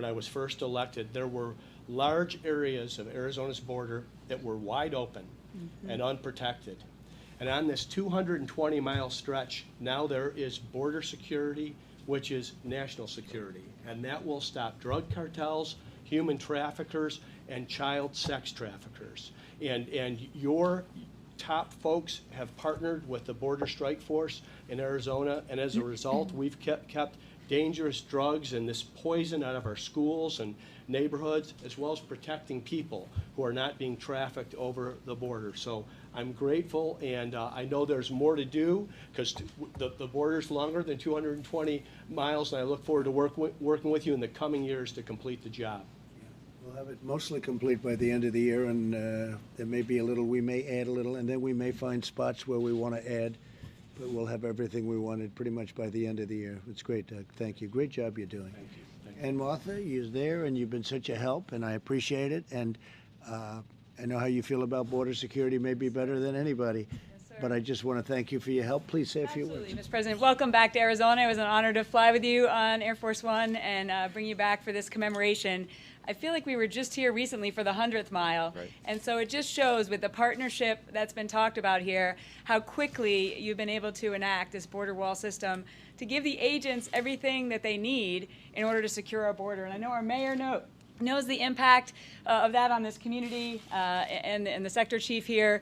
when I was first elected, there were large areas of Arizona's border that were wide open and unprotected. And on this 220-mile stretch, now there is border security, which is national security. And that will stop drug cartels, human traffickers, and child sex traffickers. And your top folks have partnered with the Border Strike Force in Arizona, and as a result, we've kept dangerous drugs and this poison out of our schools and neighborhoods, as well as protecting people who are not being trafficked over the border. So I'm grateful, and I know there's more to do, because the border's longer than 220 miles, and I look forward to working with you in the coming years to complete the job. We'll have it mostly complete by the end of the year, and there may be a little, we may add a little, and then we may find spots where we want to add, but we'll have everything we wanted pretty much by the end of the year. It's great, Doug. Thank you. Great job you're doing. Thank you. And Martha, you're there, and you've been such a help, and I appreciate it. And I know how you feel about border security, maybe better than anybody. But I just want to thank you for your help. Please say a few words. Absolutely, Mr. President. Welcome back to Arizona. It was an honor to fly with you on Air Force One and bring you back for this commemoration. I feel like we were just here recently for the 100th mile. Right. And so it just shows with the partnership that's been talked about here, how quickly you've been able to enact this border wall system to give the agents everything that they need in order to secure our border. And I know our mayor knows the impact of that on this community, and the sector chief here.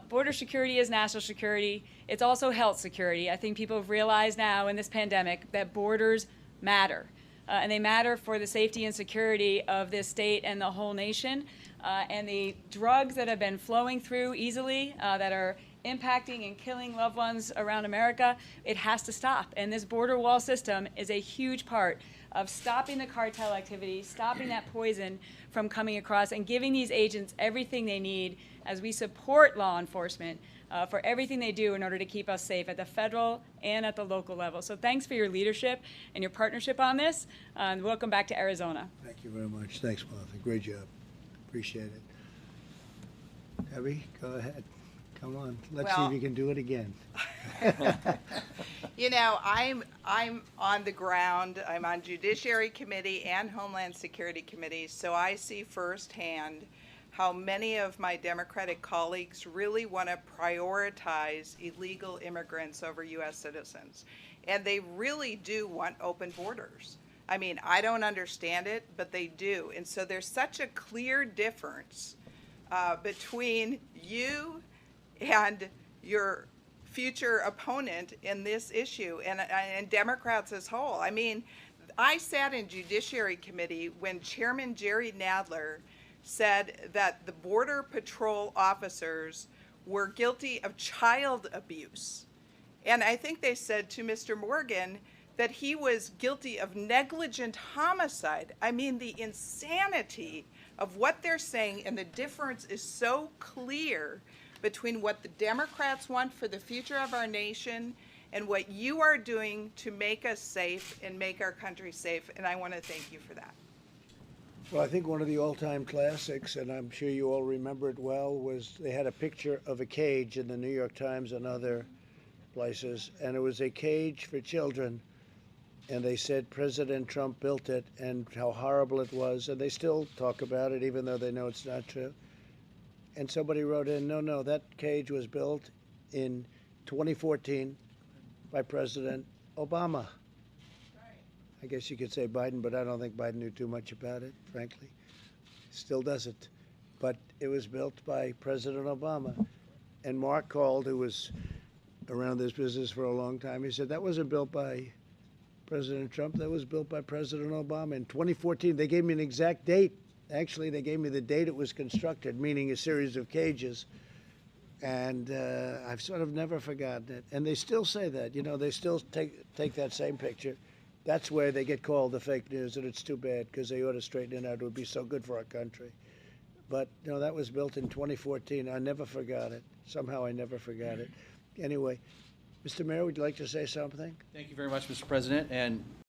Border security is national security. It's also health security. I think people have realized now in this pandemic that borders matter. And they matter for the safety and security of this state and the whole nation. And the drugs that have been flowing through easily, that are impacting and killing loved ones around America, it has to stop. And this border wall system is a huge part of stopping the cartel activity, stopping that poison from coming across, and giving these agents everything they need as we support law enforcement for everything they do in order to keep us safe at the federal and at the local level. So thanks for your leadership and your partnership on this, and welcome back to Arizona. Thank you very much. Thanks, Martha. Great job. Appreciate it. Debbie, go ahead. Come on. Let's see if you can do it again. You know, I'm on the ground. I'm on Judiciary Committee and Homeland Security Committee, so I see firsthand how many of my Democratic colleagues really want to prioritize illegal immigrants over U.S. citizens. And they really do want open borders. I mean, I don't understand it, but they do. And so there's such a clear difference between you and your future opponent in this issue, and Democrats as whole. I mean, I sat in Judiciary Committee when Chairman Jerry Nadler said that the Border Patrol officers were guilty of child abuse. And I think they said to Mr. Morgan that he was guilty of negligent homicide. I mean, the insanity of what they're saying, and the difference is so clear between what the Democrats want for the future of our nation and what you are doing to make us safe and make our country safe. And I want to thank you for that. Well, I think one of the all-time classics, and I'm sure you all remember it well, was they had a picture of a cage in the New York Times and other places, and it was a cage for children, and they said President Trump built it and how horrible it was, and they still talk about it even though they know it's not true. And somebody wrote in, no, that cage was built in 2014 by President Obama. I guess you could say Biden, but I don't think Biden knew too much about it, frankly. Still doesn't. But it was built by President Obama. And Mark called, who was around this business for a long time. He said, that wasn't built by President Trump. That was built by President Obama. In 2014, they gave me an exact date. Actually, they gave me the date it was constructed, meaning a series of cages. And I've sort of never forgotten it. And they still say that. You know, they still take that same picture. That's where they get called the fake news, and it's too bad because they ought to straighten it out. It would be so good for our country. But, you know, that was built in 2014. I never forgot it. Somehow I never forgot it. Anyway, Mr. Mayor, would you like to say something? Thank you very much, Mr. President. And